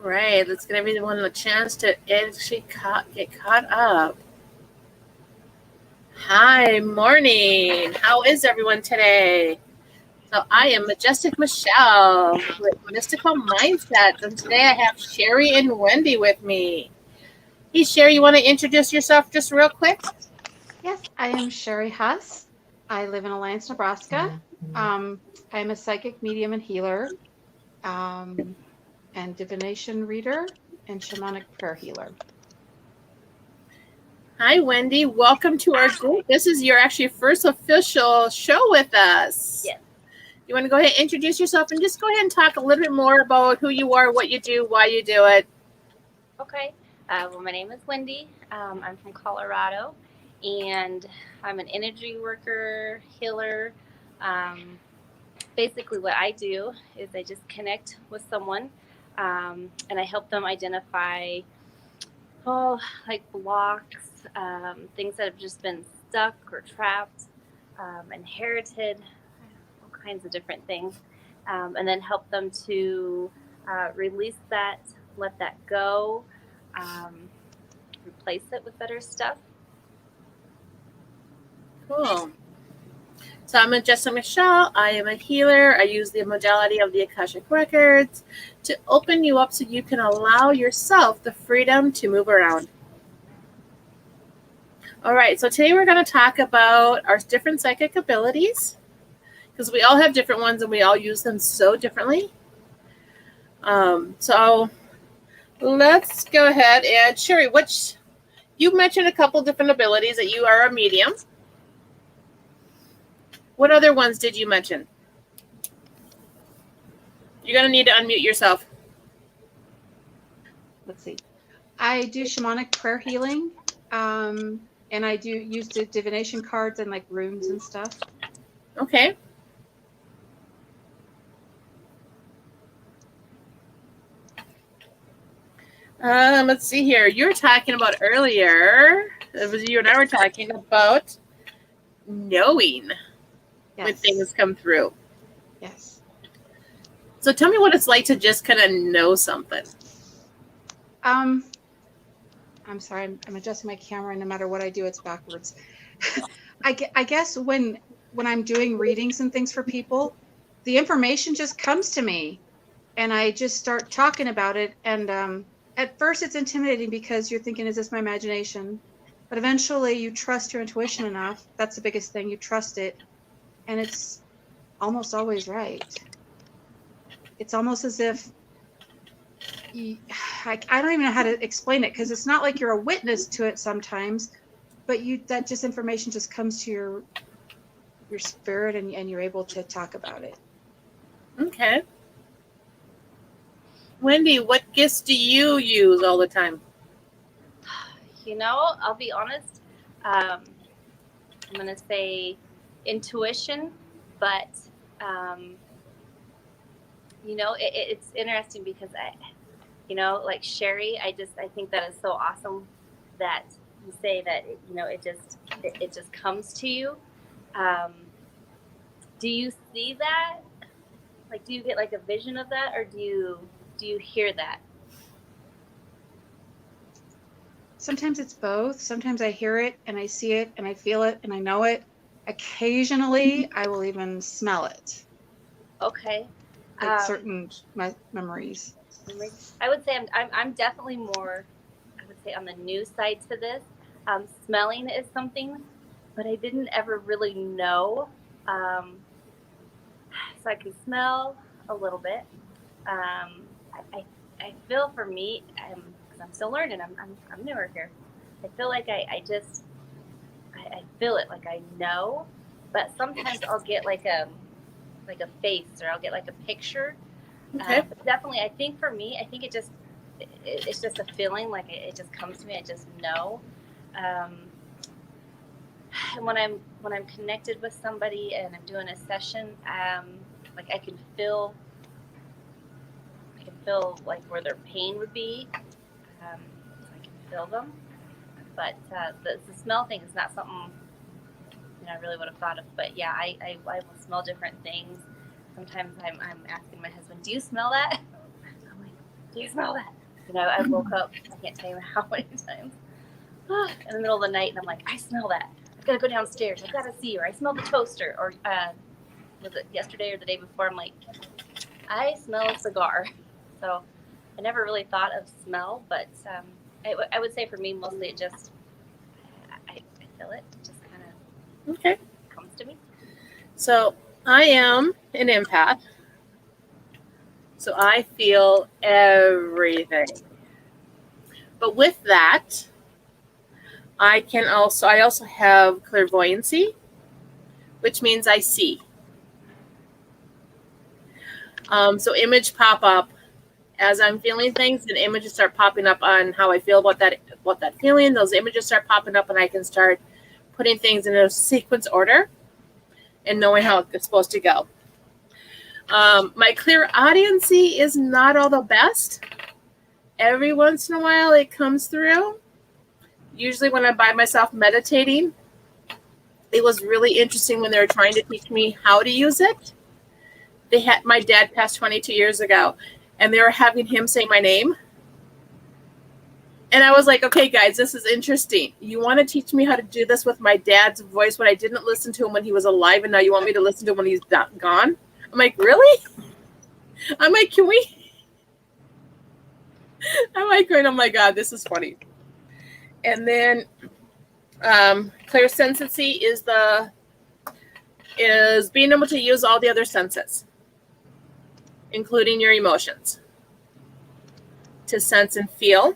right, let's give everyone a chance to actually get caught up. Hi, morning. How is everyone today? So I am Majestic Michelle with Mystical Mindsets, and today I have Sherry and Wendy with me. Hey, Sherry, you want to introduce yourself just real quick? Yes, I am Sherry Huss. I live in Alliance, Nebraska. I'm a psychic medium and healer, and divination reader and shamanic prayer healer. Hi, Wendy. Welcome to our group. This is your actually first official show with us. Yes. You want to go ahead and introduce yourself and just go ahead and talk a little bit more about who you are, what you do, why you do it. Okay. Well, my name is Wendy. I'm from Colorado, and I'm an energy worker, healer. Basically, what I do is I just connect with someone, and I help them identify, like blocks, things that have just been stuck or trapped, inherited, all kinds of different things, and then help them to release that, let that go, replace it with better stuff. Cool. So I'm Jessica Michelle. I am a healer. I use the modality of the Akashic Records to open you up so you can allow yourself the freedom to move around. All right, so today we're going to talk about our different psychic abilities because we all have different ones and we all use them so differently. So let's go ahead and Sherry, you mentioned a couple different abilities that you are a medium. What other ones did you mention? You're going to need to unmute yourself. Let's see. I do shamanic prayer healing, and I do use divination cards and like runes and stuff. Okay. Let's see here. You were talking about earlier. It was you and I were talking about knowing when things come through. Yes. So tell me what it's like to just kind of know something. I'm sorry. I'm adjusting my camera, and no matter what I do, it's backwards. I guess when I'm doing readings and things for people, the information just comes to me, and I just start talking about it. And at first, it's intimidating because you're thinking, "Is this my imagination?" But eventually, you trust your intuition enough. That's the biggest thing. You trust it, and it's almost always right. It's almost as if I don't even know how to explain it, because it's not like you're a witness to it sometimes, but that just information just comes to your spirit, and you're able to talk about it. Okay. Wendy, what gifts do you use all the time? I'll be honest. I'm going to say intuition, but, it's interesting because like Sherry, I think that is so awesome that you say that, it just comes to you. Do you see that? Like, do you get like a vision of that, or do you hear that? Sometimes it's both. Sometimes I hear it and I see it and I feel it and I know it. Occasionally, I will even smell it. Okay. Like certain memories. I would say I'm definitely more, I would say, on the new side to this. Smelling is something, but I didn't ever really know. So I can smell a little bit. I feel for me, because I'm still learning. I'm newer here. I feel like I feel it, like I know, but sometimes I'll get like a face, or I'll get like a picture. Okay. But definitely, I think for me, I think it's just a feeling, like it just comes to me. I just know. And when I'm connected with somebody and I'm doing a session, like I can feel like where their pain would be. I can feel them. But the smell thing is not something I really would have thought of. But yeah, I will smell different things. Sometimes I'm asking my husband, "Do you smell that?" I'm like, do you smell that? You know, I woke up, I can't tell you how many times, in the middle of the night, and I'm like, I smell that. I gotta go downstairs. I gotta see her. I smell the toaster. Or was it yesterday or the day before? I'm like, I smell a cigar. So I never really thought of smell, but I would say for me, mostly it just, I feel it. It just kind of Okay. comes to me. So I am an empath. So I feel everything. But with that, I also have clairvoyancy, which means I see. So image pop up as I'm feeling things, and images start popping up on how I feel about that feeling. Those images start popping up, and I can start putting things in a sequence order and knowing how it's supposed to go. My clairaudiency is not all the best. Every once in a while, it comes through. Usually when I'm by myself meditating. It was really interesting when they were trying to teach me how to use it. My dad passed 22 years ago, and they were having him say my name. And I was like, okay, guys, this is interesting. You want to teach me how to do this with my dad's voice when I didn't listen to him when he was alive, and now you want me to listen to him when he's gone? I'm like, really? I'm like, can we? I'm like, oh my God, this is funny. And then clairsensiency is being able to use all the other senses, including your emotions, to sense and feel.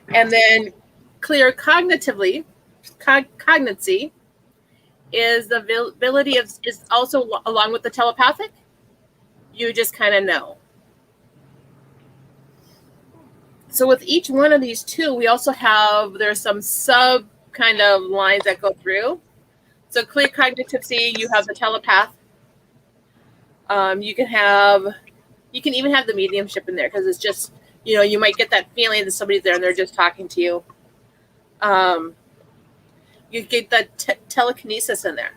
And then claircognitively, cognancy is the ability is also along with the telepathic. You just kind of know. So with each one of these two, we also there's some sub kind of lines that go through. So claircognitively, you have the telepath. You can even have the mediumship in there, because it's just, you might get that feeling that somebody's there and they're just talking to you. You get that telekinesis in there,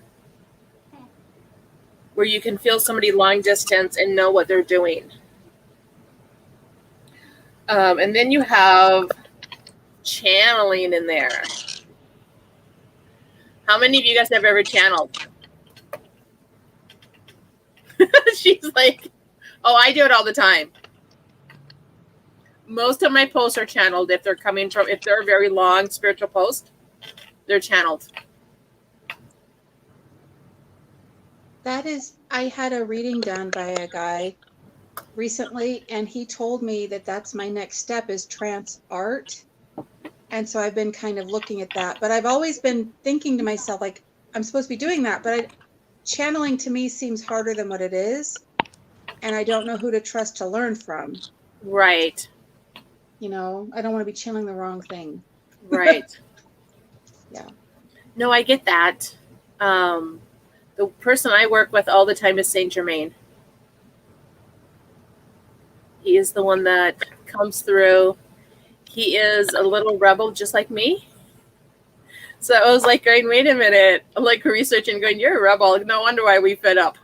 where you can feel somebody long distance and know what they're doing. And then you have channeling in there. How many of you guys have ever channeled? She's like, oh, I do it all the time. Most of my posts are channeled if they're a very long spiritual post, they're channeled. I had a reading done by a guy recently, and he told me that that's my next step, is trance art. And so I've been kind of looking at that, but I've always been thinking to myself, like, I'm supposed to be doing that, but channeling to me seems harder than what it is. And I don't know who to trust to learn from. Right. I don't want to be channeling the wrong thing. Right. Yeah. No, I get that. The person I work with all the time is Saint Germain. He is the one that comes through. He is a little rebel just like me. So I was like going, wait a minute. I'm like researching, going, you're a rebel. No wonder why we fit up.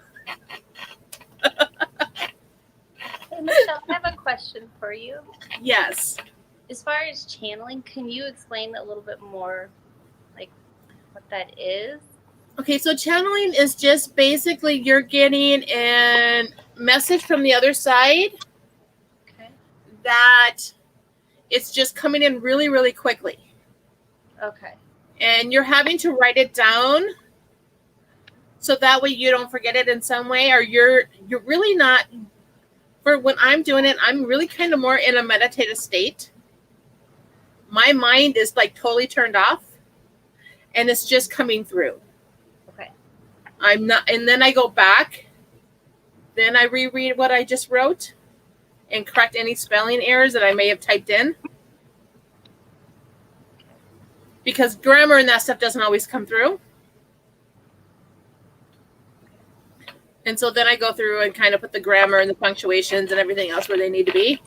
Hey, Michelle, I have a question for you. Yes. As far as channeling, can you explain a little bit more, like, what that is? Okay, so channeling is just basically you're getting a message from the other side. Okay. That it's just coming in really, really quickly. Okay. And you're having to write it down so that way you don't forget it in some way, or you're really not. For when I'm doing it, I'm really kind of more in a meditative state. My mind is like totally turned off, and it's just coming through. Okay. I'm not, and then I go back, then I reread what I just wrote and correct any spelling errors that I may have typed in. Because grammar and that stuff doesn't always come through. And so then I go through and kind of put the grammar and the punctuations and everything else where they need to be.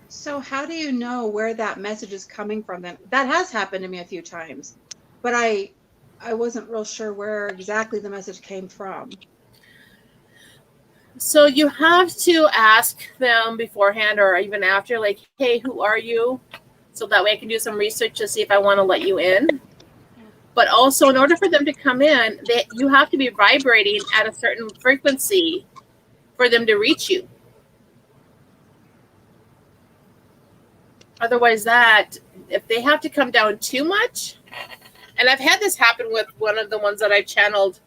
So how do you know where that message is coming from then? That has happened to me a few times, but I wasn't real sure where exactly the message came from. So you have to ask them beforehand or even after, like, hey, who are you? So that way I can do some research to see if I want to let you in. But also, in order for them to come in, you have to be vibrating at a certain frequency for them to reach you. Otherwise, if they have to come down too much, and I've had this happen with one of the ones that I channeled,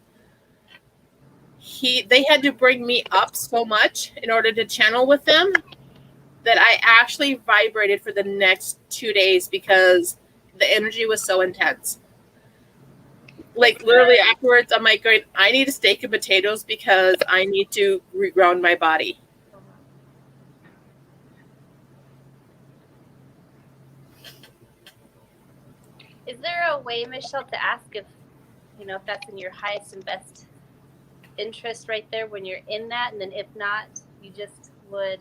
they had to bring me up so much in order to channel with them that I actually vibrated for the next 2 days because the energy was so intense. Like literally afterwards, I'm like, I need a steak and potatoes because I need to reground my body. Is there a way, Michelle, to ask if that's in your highest and best interest right there when you're in that, and then if not, you just would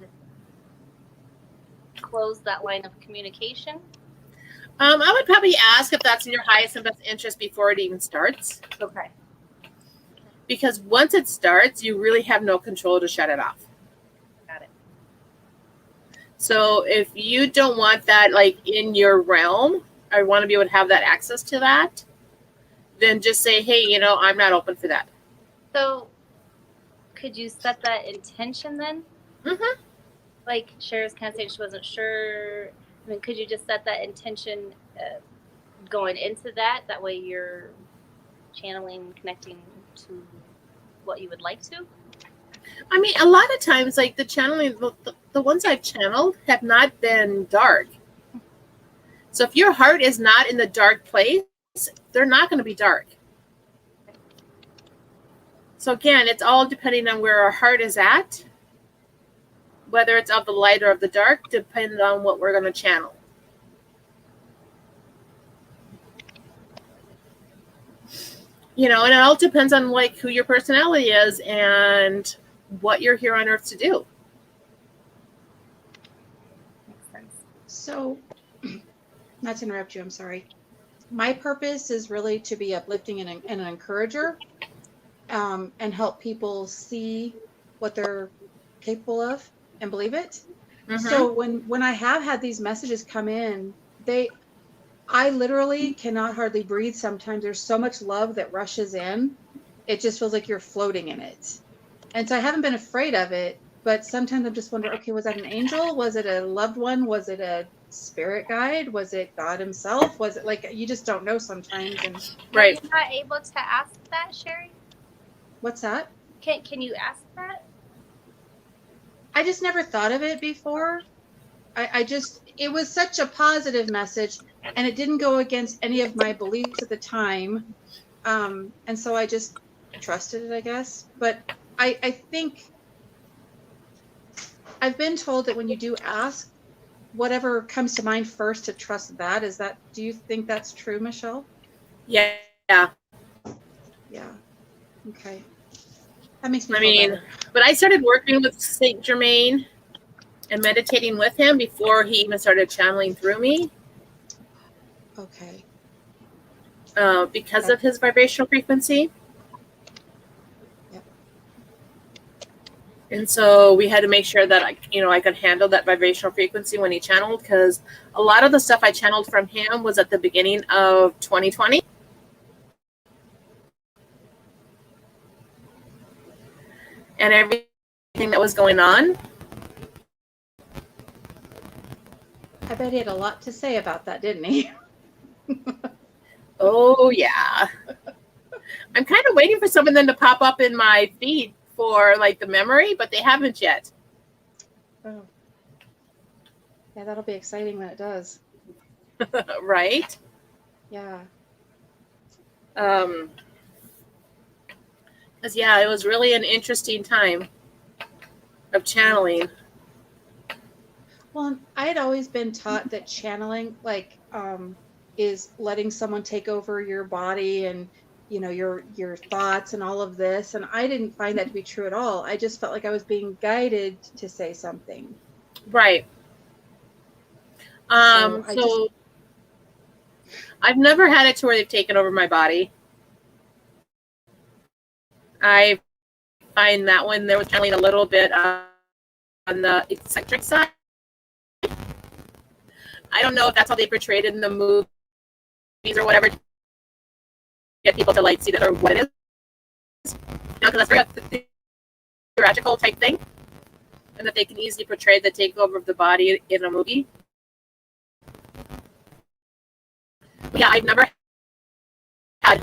close that line of communication? I would probably ask if that's in your highest and best interest before it even starts. Okay. Because once it starts, you really have no control to shut it off. Got it. So if you don't want that like in your realm, I want to be able to have that access to that, then just say, hey, I'm not open for that. So could you set that intention then? Mm-hmm. Like Cher's kind of saying she wasn't sure. I mean, could you just set that intention going into that? That way you're channeling, connecting to what you would like to? I mean, a lot of times, like the channeling, the ones I've channeled have not been dark. So if your heart is not in the dark place, they're not going to be dark. So again, it's all depending on where our heart is at, whether it's of the light or of the dark, depending on what we're going to channel. And it all depends on like who your personality is and what you're here on earth to do. Makes sense. So, not to interrupt you, I'm sorry. My purpose is really to be uplifting and an encourager, and help people see what they're capable of and believe it. Mm-hmm. So when I have had these messages come in, I literally cannot hardly breathe sometimes. There's so much love that rushes in. It just feels like you're floating in it. And so I haven't been afraid of it, but sometimes I'm just wondering, okay, was that an angel? Was it a loved one? Was it a spirit guide? Was it God himself? Was it like, you just don't know sometimes. And right. You're not able to ask that, Sherry? What's that? Can you ask that? I just never thought of it before. It was such a positive message, and it didn't go against any of my beliefs at the time. And so I just trusted it, I guess. But I think I've been told that when you do ask, whatever comes to mind first, to trust that. Do you think that's true, Michelle? Yeah. Yeah. Okay. That makes me feel better. But I started working with Saint Germain and meditating with him before he even started channeling through me. Okay. Because of his vibrational frequency. Yep. And so we had to make sure that I could handle that vibrational frequency when he channeled, because a lot of the stuff I channeled from him was at the beginning of 2020. And everything that was going on. I bet he had a lot to say about that, didn't he? Oh, yeah. I'm kind of waiting for some of them to pop up in my feed for like the memory, but they haven't yet. Oh. Yeah, that'll be exciting when it does. Right? Yeah. Because, yeah, it was really an interesting time of channeling. Well, I had always been taught that channeling, is letting someone take over your body and, your thoughts and all of this. And I didn't find that to be true at all. I just felt like I was being guided to say something. Right. So I've never had it to where they've taken over my body. I've find that one there was channeling a little bit on the eccentric side. I don't know if that's how they portrayed it in the movies or whatever, to get people to like see that or what it is. Because that's very theatrical type thing, and that they can easily portray the takeover of the body in a movie. But yeah, I've never had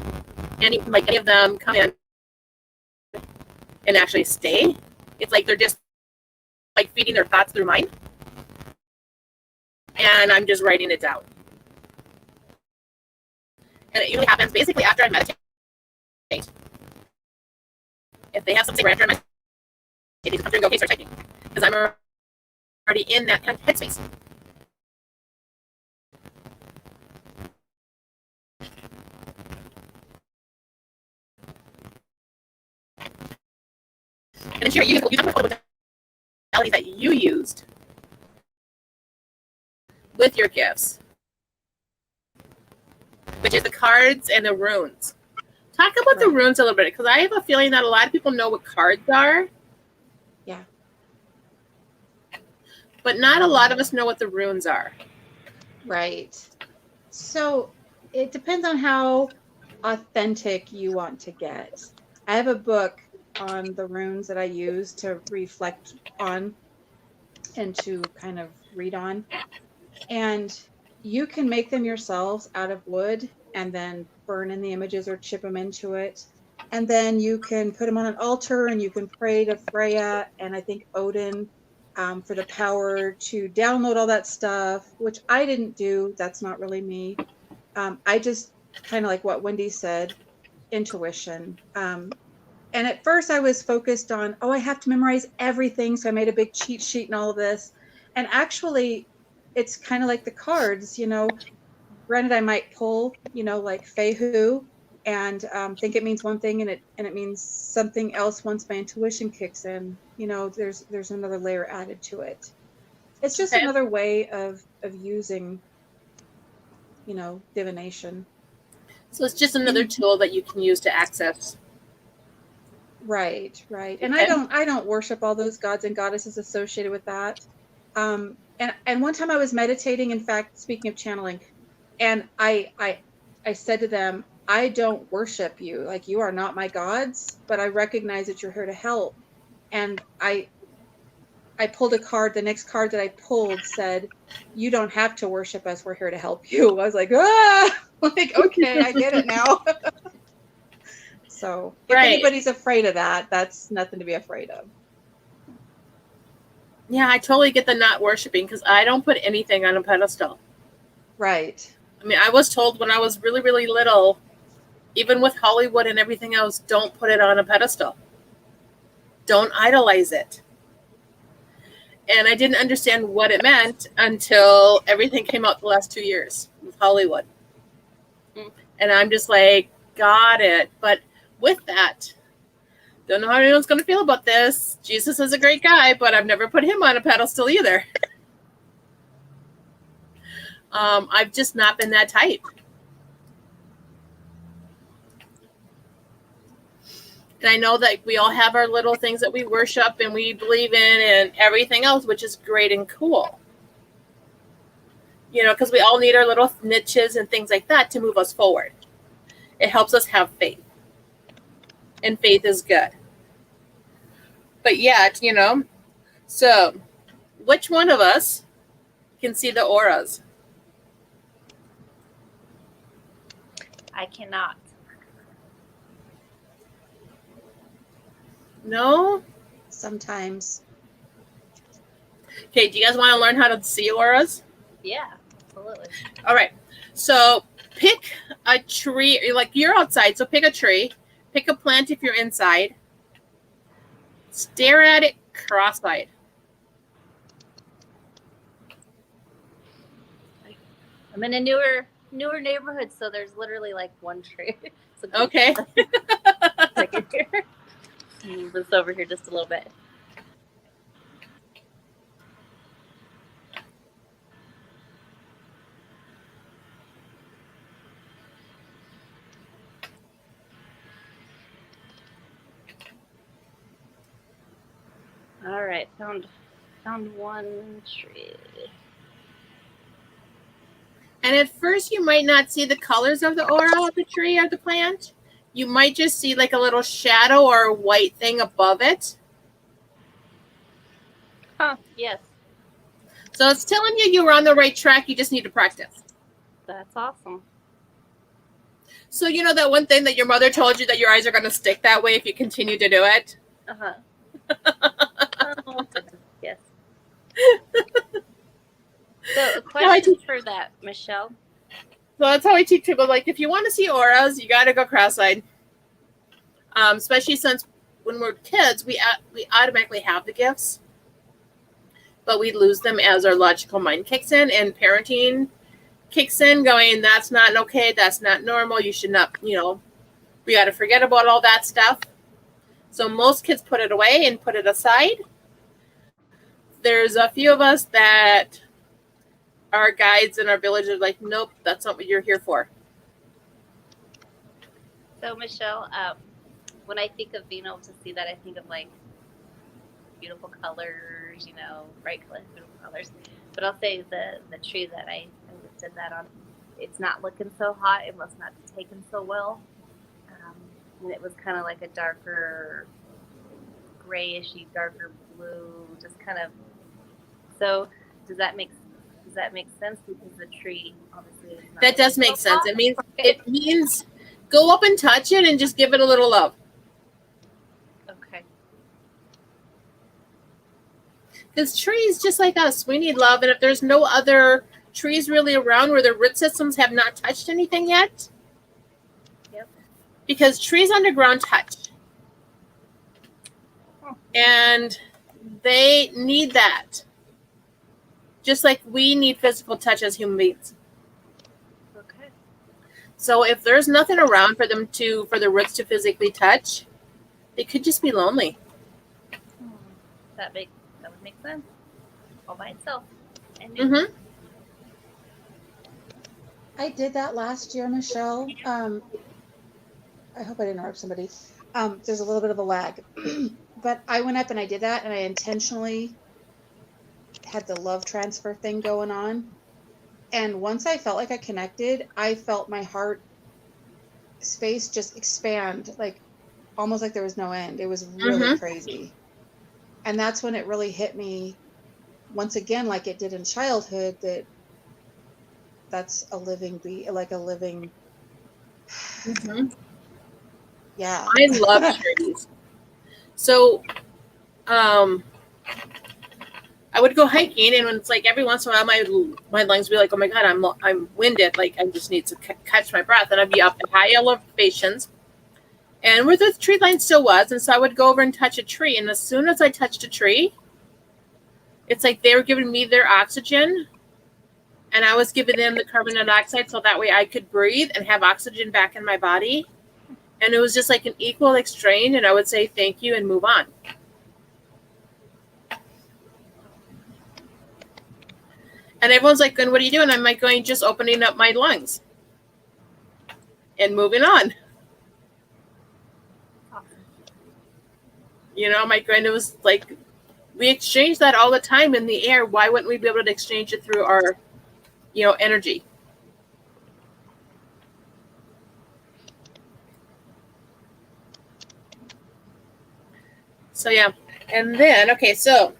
any of them come in and actually stay. It's like they're just like feeding their thoughts through mine, and I'm just writing it down. And it usually happens basically after I meditate. If they have something right after I meditate, they come through and go, okay, start typing. Because I'm already in that headspace. And then you talk about the modalities that you used with your gifts, which is the cards and the runes. Talk about the runes a little bit, because I have a feeling that a lot of people know what cards are. Yeah. But not a lot of us know what the runes are. Right. So it depends on how authentic you want to get. I have a book on the runes that I use to reflect on and to kind of read on. And you can make them yourselves out of wood and then burn in the images or chip them into it. And then you can put them on an altar and you can pray to Freya and I think Odin for the power to download all that stuff, which I didn't do. That's not really me. I just kind of like what Wendy said, intuition. And at first I was focused on, oh, I have to memorize everything. So I made a big cheat sheet and all of this. And actually, it's kind of like the cards, you know. Granted, I might pull, you know, like Fehu, and think it means one thing, and it means something else once my intuition kicks in. You know, there's another layer added to it. It's just another way of using, you know, divination. So it's just another tool that you can use to access. Right. And I don't worship all those gods and goddesses associated with that. And one time I was meditating, in fact, speaking of channeling, and I said to them, I don't worship you. Like, you are not my gods, but I recognize that you're here to help. And I pulled a card. The next card that I pulled said, you don't have to worship us. We're here to help you. I was like, like, okay, I get it now. So if anybody's afraid of that, that's nothing to be afraid of. Yeah, I totally get the not worshiping, because I don't put anything on a pedestal. Right. I mean, I was told when I was really, really little, even with Hollywood and everything else, don't put it on a pedestal. Don't idolize it. And I didn't understand what it meant until everything came out the last 2 years with Hollywood. And I'm just like, got it. But with that, don't know how anyone's going to feel about this. Jesus is a great guy, but I've never put him on a pedestal either. I've just not been that type. And I know that we all have our little things that we worship and we believe in and everything else, which is great and cool. You know, because we all need our little niches and things like that to move us forward. It helps us have faith. And faith is good. But yet, you know, so which one of us can see the auras? I cannot. No? Sometimes. Okay, do you guys want to learn how to see auras? Yeah, absolutely. All right. So pick a tree, like you're outside, so pick a tree, pick a plant if you're inside, stare at it cross-eyed. I'm in a newer neighborhood, so there's literally like one tree. Okay. Second here. Move this over here just a little bit. right, found one tree. And at first, you might not see the colors of the aura of the tree or the plant. You might just see like a little shadow or a white thing above it. Huh, yes. So it's telling you were on the right track. You just need to practice. That's awesome. So you know that one thing that your mother told you that your eyes are going to stick that way if you continue to do it? Uh-huh. Oh, goodness, yes. So a question for that, Michelle. So that's how I teach people, like, if you want to see auras, you got to go cross-eyed. Especially since when we're kids, we automatically have the gifts, but we lose them as our logical mind kicks in, and parenting kicks in going, that's not okay, that's not normal, you should not, we got to forget about all that stuff. So most kids put it away and put it aside. There's a few of us that our guides in our village are like, nope, that's not what you're here for. So Michelle, when I think of being able to see that, I think of like beautiful colors, bright colors, beautiful colors. But I'll say the tree that I did that on, it's not looking so hot. It must not be taken so well. And it was kind of like a darker grayish-y, darker blue, just kind of. So does that make sense? Because the tree obviously is not. That does make sense. It means go up and touch it and just give it a little love. Okay. Because trees, just like us, we need love. And if there's no other trees really around where the root systems have not touched anything yet, because trees underground touch. And they need that. Just like we need physical touch as human beings. Okay. So if there's nothing around for the roots to physically touch, they could just be lonely. That would make sense. All by itself. Mm-hmm. I did that last year, Michelle. I hope I didn't interrupt somebody. There's a little bit of a lag. But I went up and I did that, and I intentionally had the love transfer thing going on. And once I felt like I connected, I felt my heart space just expand, like almost like there was no end. It was really crazy. And that's when it really hit me once again, like it did in childhood, that's a living like a living. Yeah. I love trees. So, I would go hiking, and when it's like every once in a while, my lungs would be like, "Oh my god, I'm winded. Like I just need to catch my breath." And I'd be up at high elevations, and where the tree line still was, and so I would go over and touch a tree. And as soon as I touched a tree, it's like they were giving me their oxygen, and I was giving them the carbon dioxide, so that way I could breathe and have oxygen back in my body. And it was just like an equal exchange, and I would say thank you and move on. And everyone's like, "And what are you doing?" I'm like, going, just opening up my lungs and moving on. My friend, it was like, we exchange that all the time in the air. Why wouldn't we be able to exchange it through our, energy? So, yeah. And then, okay, so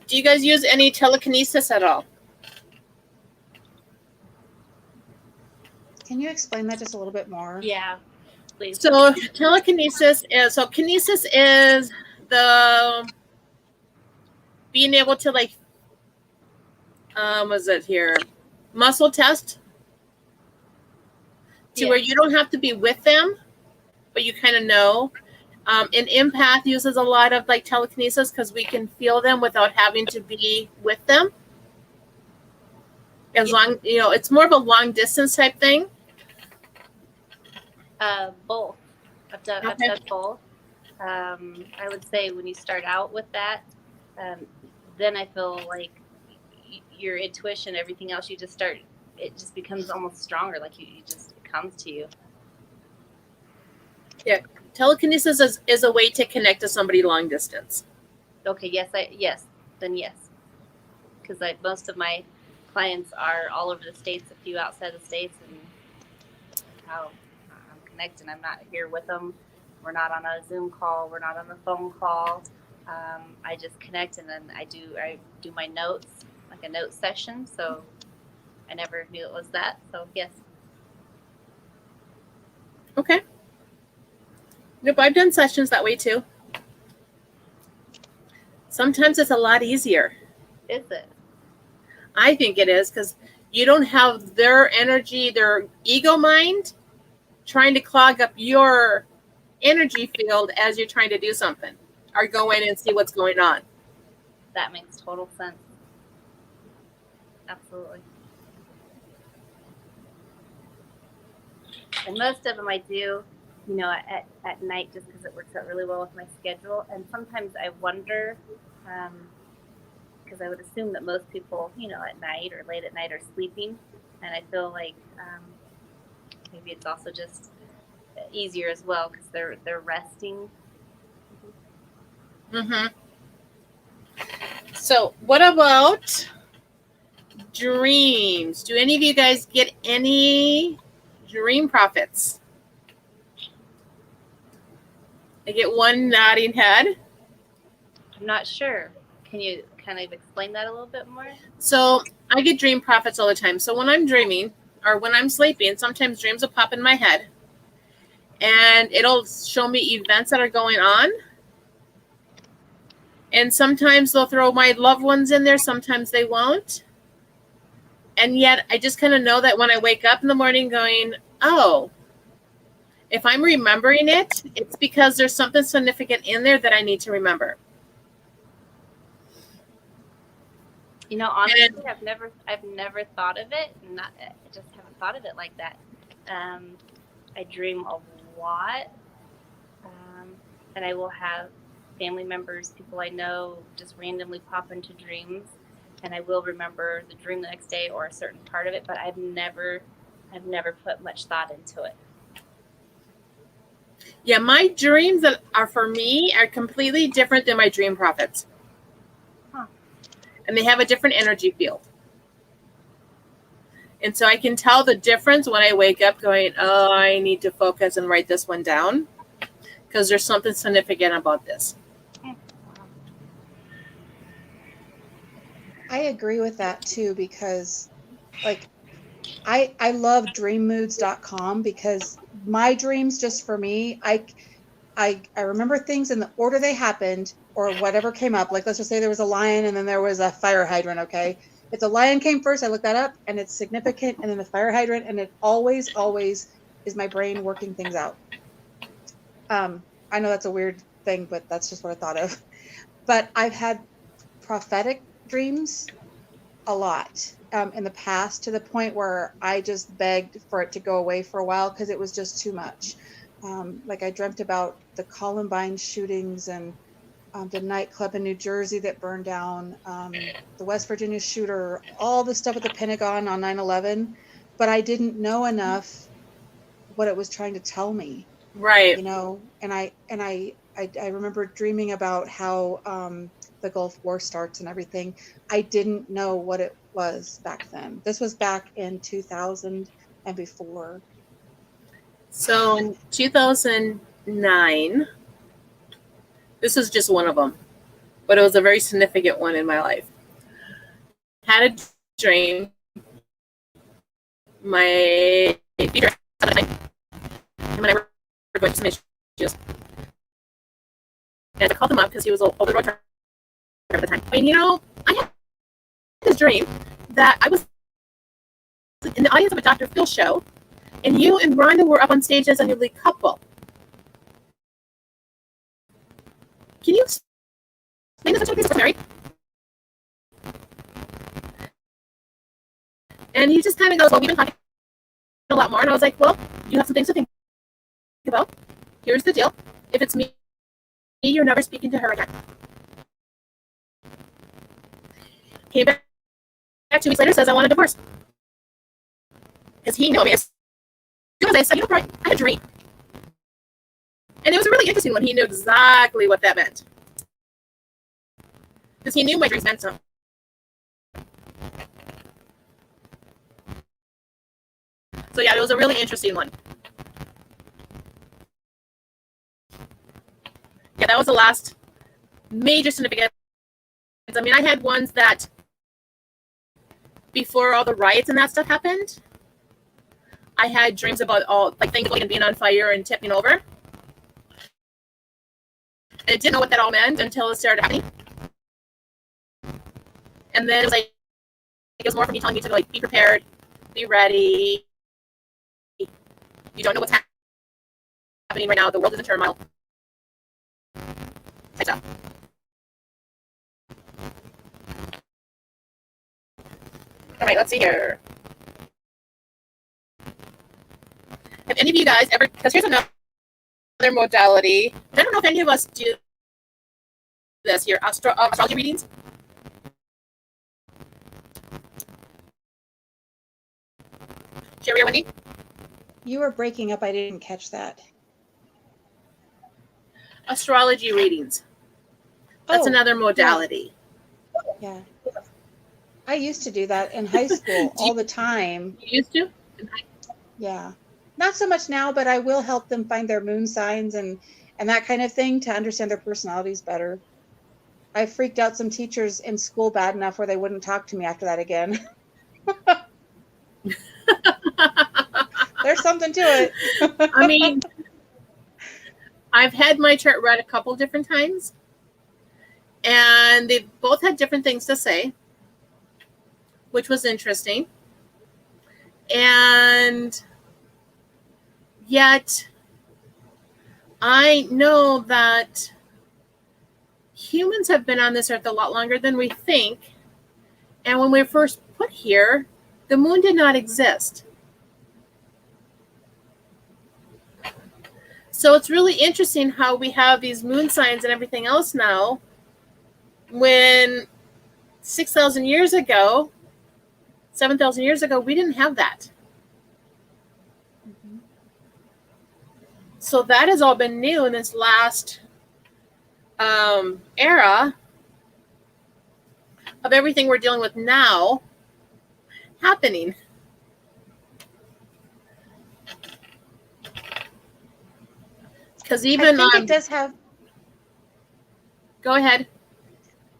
do you guys use any telekinesis at all? Can you explain that just a little bit more? Yeah, please. So telekinesis is, kinesis is the being able to was it here? Muscle test to where you don't have to be with them, but you kind of know. An empath uses a lot of telekinesis because we can feel them without having to be with them. As long, it's more of a long distance type thing. Both. I've done both. I would say when you start out with that, then I feel like your intuition, everything else, it just becomes almost stronger. Like it comes to you. Yeah. Telekinesis is a way to connect to somebody long distance. Okay, yes, then yes. Because most of my clients are all over the states, a few outside the states, and how I'm connecting. I'm not here with them. We're not on a Zoom call. We're not on a phone call. I just connect, and then I do my notes, like a note session. So I never knew it was that. So yes. Okay. Nope, I've done sessions that way too. Sometimes it's a lot easier. Is it? I think it is, because you don't have their energy, their ego mind trying to clog up your energy field as you're trying to do something or go in and see what's going on. That makes total sense. Absolutely. And most of them I do, at night, just because it works out really well with my schedule. And sometimes I wonder, because I would assume that most people, at night or late at night are sleeping. And I feel like maybe it's also just easier as well because they're resting. Mm-hmm. So what about dreams? Do any of you guys get any dream prophets? I get one nodding head. I'm not sure. Can you kind of explain that a little bit more? So I get dream prophets all the time. So when I'm dreaming or when I'm sleeping, sometimes dreams will pop in my head and it'll show me events that are going on. And sometimes they'll throw my loved ones in there. Sometimes they won't. And yet I just kind of know that when I wake up in the morning going, oh, if I'm remembering it, it's because there's something significant in there that I need to remember. Honestly, I've never thought of it. I just haven't thought of it like that. I dream a lot, and I will have family members, people I know, just randomly pop into dreams, and I will remember the dream the next day or a certain part of it. But I've never put much thought into it. Yeah, my dreams that are for me are completely different than my dream prophets. Huh. And they have a different energy field. And so I can tell the difference when I wake up going, oh, I need to focus and write this one down because there's something significant about this. I agree with that too, because like I love dreammoods.com because my dreams, just for me, I remember things in the order they happened or whatever came up. Like, let's just say there was a lion and then there was a fire hydrant. Okay. If the lion came first, I look that up and it's significant. And then the fire hydrant, and it always is my brain working things out. I know that's a weird thing, but that's just what I thought of. But I've had prophetic dreams a lot in the past, to the point where I just begged for it to go away for a while because it was just too much. Like I dreamt about the Columbine shootings and the nightclub in New Jersey that burned down, the West Virginia shooter, all the stuff at the Pentagon on 9/11, but I didn't know enough what it was trying to tell me. Right. And I remember dreaming about how the Gulf War starts and everything. I didn't know what it was back then. This was back in 2000 and before. So in 2009, this is just one of them, but it was a very significant one in my life. Had a dream. My teacher at the time, and when I were going to some issues, and I called him up because he was over the road at the time. And I had this dream that I was in the audience of a Dr. Phil show, and you and Rhonda were up on stage as a newly couple. Can you explain this to me? Married? And he just kind of goes, well, we've been talking a lot more. And I was like, well, you have some things to think about. Here's the deal. If it's me, you're never speaking to her again. Came back 2 weeks later, says, I want a divorce. Because he knew me. As soon as I said, I had a dream. And it was a really interesting one. He knew exactly what that meant. because he knew my dreams meant something. So yeah, it was a really interesting one. Yeah, that was the last major significance. I mean, I had ones that before all the riots and that stuff happened, I had dreams about all like things like being on fire and tipping over. I didn't know what that all meant until it started happening. And then it was more for me telling me to like be prepared, be ready. You don't know what's happening right now. The world is in turmoil. Type stuff. All right, let's see here. Have any of you guys ever? Because here's another modality. I don't know if any of us do this here. Astrology readings. Sherry or Wendy? You were breaking up. I didn't catch that. Astrology readings. That's another modality. Yeah. I used to do that in high school all the time. You used to? Yeah. Not so much now, but I will help them find their moon signs and that kind of thing to understand their personalities better. I freaked out some teachers in school bad enough where they wouldn't talk to me after that again. There's something to it. I mean, I've had my chart read a couple different times, and they both had different things to say, which was interesting. And yet, I know that humans have been on this earth a lot longer than we think. And when we were first put here, the moon did not exist. So it's really interesting how we have these moon signs and everything else now, when 6,000 years ago, 7,000 years ago, we didn't have that. Mm-hmm. So that has all been new in this last era of everything we're dealing with now happening. Because even I think it does have. Go ahead.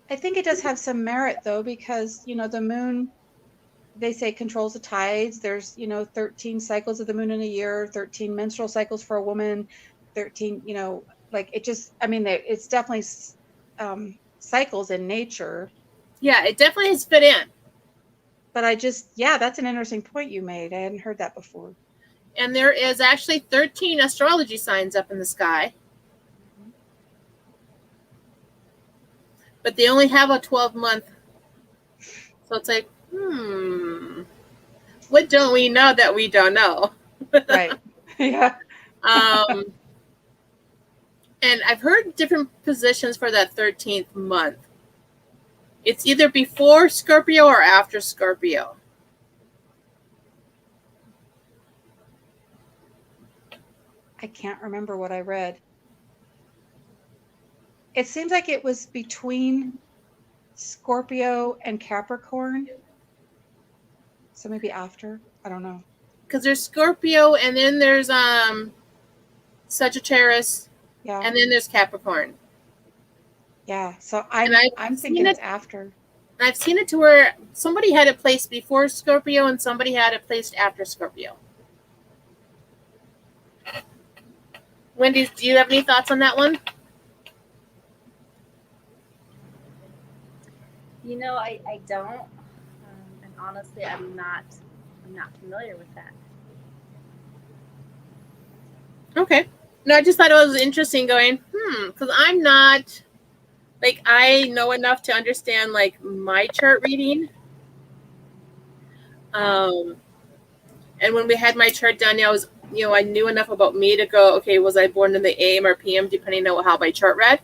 I think it does have some merit though, because the moon, they say, controls the tides. There's 13 cycles of the moon in a year, 13 menstrual cycles for a woman, 13. Like it just. I mean, it's definitely cycles in nature. Yeah, it definitely has fit in. But that's an interesting point you made. I hadn't heard that before. And there is actually 13 astrology signs up in the sky. But they only have a 12-month. So it's like, what don't we know that we don't know? Right. Yeah. And I've heard different positions for that 13th month. It's either before Scorpio or after Scorpio. I can't remember what I read. It seems like it was between Scorpio and Capricorn. So maybe after. I don't know. Because there's Scorpio, and then there's Sagittarius, and then there's Capricorn. Yeah, so I'm thinking it's after. I've seen it to where somebody had it placed before Scorpio and somebody had it placed after Scorpio. Wendy, do you have any thoughts on that one? I don't. And honestly, I'm not familiar with that. Okay. No, I just thought it was interesting going, because I'm not, I know enough to understand, my chart reading. And when we had my chart done, I was, I knew enough about me to go, okay, was I born in the AM or PM, depending on how my chart read?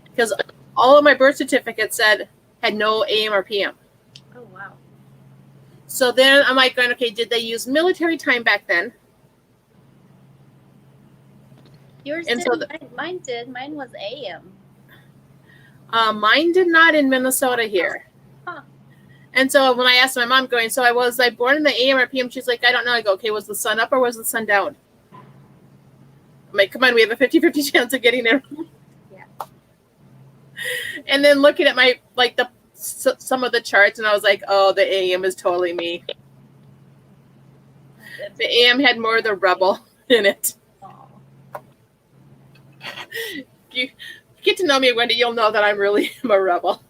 Because all of my birth certificates had no AM or PM. Oh, wow. So then I'm going, okay, did they use military time back then? Yours did. Mine did. Mine was AM. Mine did not in Minnesota here. Huh. And so when I asked my mom going, so was I born in the AM or PM? She's like, I don't know. I go, okay, was the sun up or was the sun down? I'm like, come on, we have a 50-50 chance of getting it. Yeah. And then looking at my, like some of the charts, and I was like, oh, the AM is totally me. The AM had more of the rebel in it. Oh. You get to know me, Wendy, you'll know that I'm really a rebel.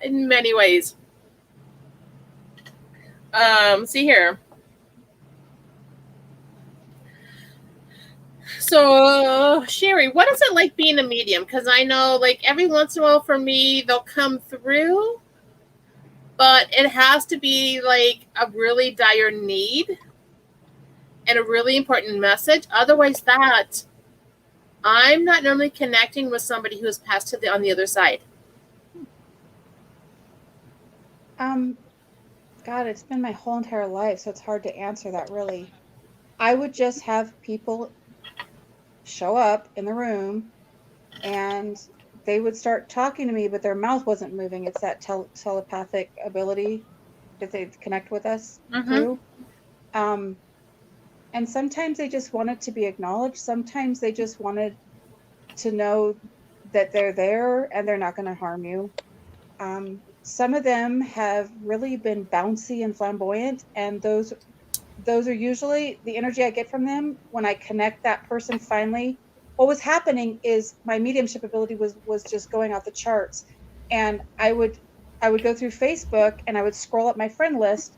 In many ways. See here. So, Sherry, what is it like being a medium? Because I know, like, every once in a while for me, they'll come through, but it has to be, like, a really dire need and a really important message. Otherwise, I'm not normally connecting with somebody who has passed on the other side. God, it's been my whole entire life, so it's hard to answer that really. I would just have people show up in the room and they would start talking to me, but their mouth wasn't moving. It's that telepathic ability that they connect with us through. And sometimes they just wanted to be acknowledged. Sometimes they just wanted to know that they're there and they're not going to harm you. Some of them have really been bouncy and flamboyant, and those are usually the energy I get from them when I connect that person finally. What was happening is my mediumship ability was just going out the charts, and I would go through Facebook and I would scroll up my friend list,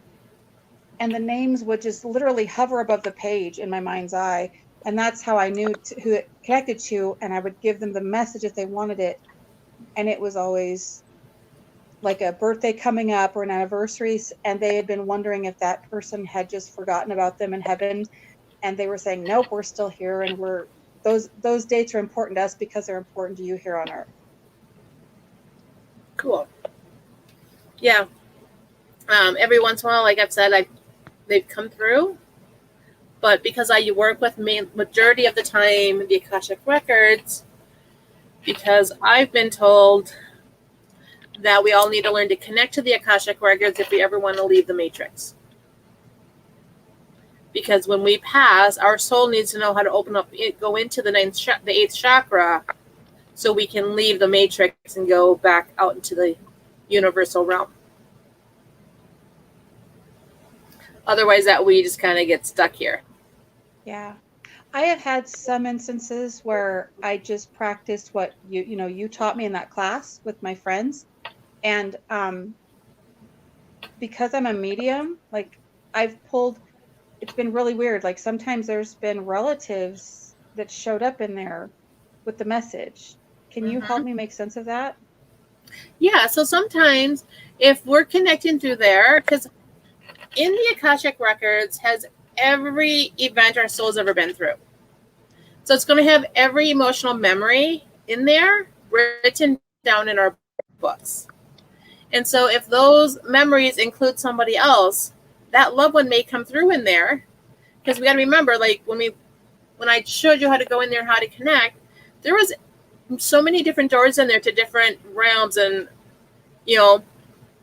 and the names would just literally hover above the page in my mind's eye, and that's how I knew who it connected to, and I would give them the message if they wanted it, and it was always like a birthday coming up or an anniversary, and they had been wondering if that person had just forgotten about them in heaven, and they were saying, nope, we're still here, and those dates are important to us because they're important to you here on earth. Cool. Yeah. Every once in a while, like I've said, they've come through, but because I work with majority of the time the Akashic Records, because I've been told that we all need to learn to connect to the Akashic Records if we ever want to leave the Matrix. Because when we pass, our soul needs to know how to open up, go into the 8th chakra, so we can leave the Matrix and go back out into the universal realm. Otherwise, that we just kind of get stuck here. Yeah. I have had some instances where I just practiced what you taught me in that class with my friends. And because I'm a medium, like it's been really weird. Like sometimes there's been relatives that showed up in there with the message. Can you help me make sense of that? Yeah. So sometimes if we're connecting through there, because in the Akashic Records has every event our soul's ever been through. So it's going to have every emotional memory in there written down in our books. And so if those memories include somebody else, that loved one may come through in there, because we got to remember, like when I showed you how to go in there and how to connect, there was so many different doors in there to different realms and,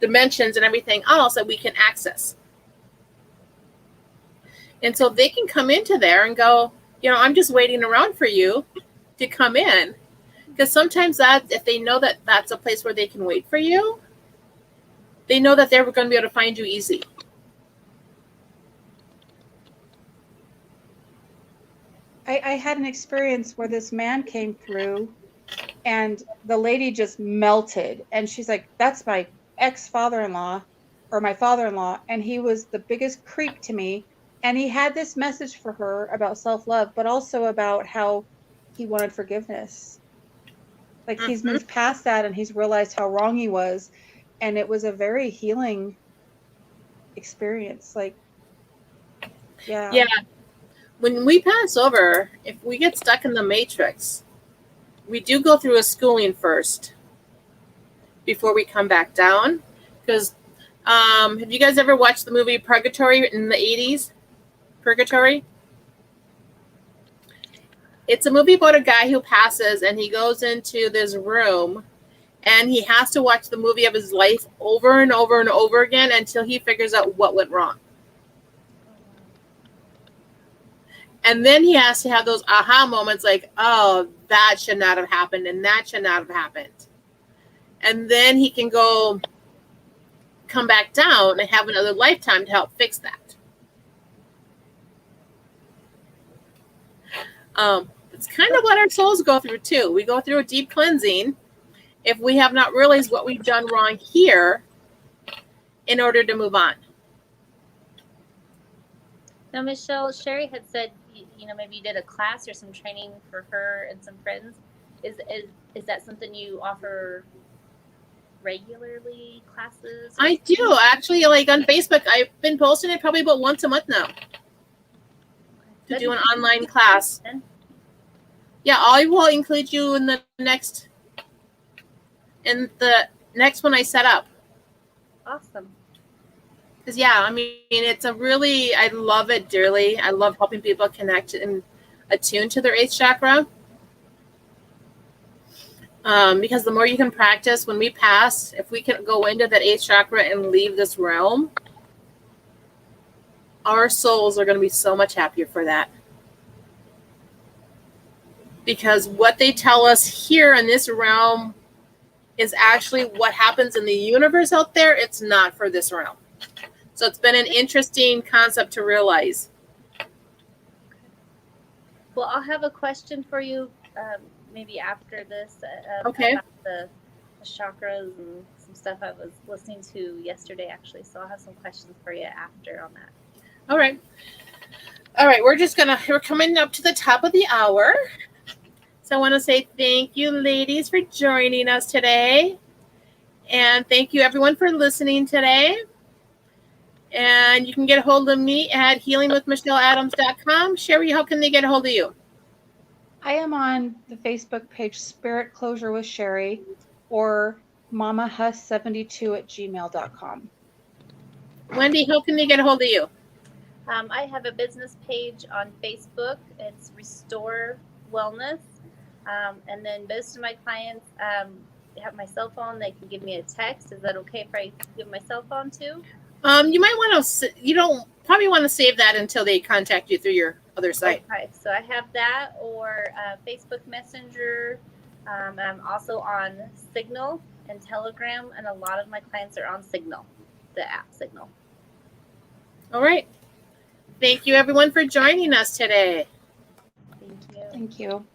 dimensions and everything else that we can access. And so they can come into there and go, I'm just waiting around for you to come in. Because sometimes if they know that that's a place where they can wait for you, they know that they're going to be able to find you easy. I had an experience where this man came through and the lady just melted. And she's like, that's my ex-father-in-law or my father-in-law. And he was the biggest creep to me. And he had this message for her about self-love, but also about how he wanted forgiveness. Like he's moved past that and he's realized how wrong he was. And it was a very healing experience. Like, yeah. Yeah. When we pass over, if we get stuck in the Matrix, we do go through a schooling first before we come back down. Because have you guys ever watched the movie Purgatory in the 80s? Purgatory? It's a movie about a guy who passes and he goes into this room and he has to watch the movie of his life over and over and over again until he figures out what went wrong. And then he has to have those aha moments like, oh, that should not have happened and that should not have happened. And then he can come back down and have another lifetime to help fix that. It's kind of what our souls go through too. We go through a deep cleansing if we have not realized what we've done wrong here in order to move on. Now, Michelle, Sherry had said, maybe you did a class or some training for her and some friends. Is that something you offer regularly, classes? I do, actually, like on Facebook. I've been posting it probably about once a month now to do an online class. Yeah, I will include you in the next one I set up. Awesome. Because, it's I love it dearly. I love helping people connect and attune to their 8th chakra. Because the more you can practice, when we pass, if we can go into that 8th chakra and leave this realm, our souls are going to be so much happier for that. Because what they tell us here in this realm is actually what happens in the universe out there. It's not for this realm. So it's been an interesting concept to realize. Well, I'll have a question for you maybe after this Okay. about the chakras and some stuff I was listening to yesterday, actually. So I'll have some questions for you after on that. All right. We're coming up to the top of the hour. So I want to say thank you, ladies, for joining us today. And thank you, everyone, for listening today. And you can get a hold of me at healingwithmichelleadams.com. Sherry, how can they get a hold of you? I am on the Facebook page Spirit Closure with Sherry or mamahus72@gmail.com. Wendy, how can they get a hold of you? I have a business page on Facebook. It's Restore Wellness. And then most of my clients have my cell phone. They can give me a text. Is that okay if I give my cell phone too? You might want to. You don't probably want to save that until they contact you through your other site. Okay, so I have that or Facebook Messenger. I'm also on Signal and Telegram, and a lot of my clients are on Signal, the app Signal. All right. Thank you, everyone, for joining us today. Thank you. Thank you.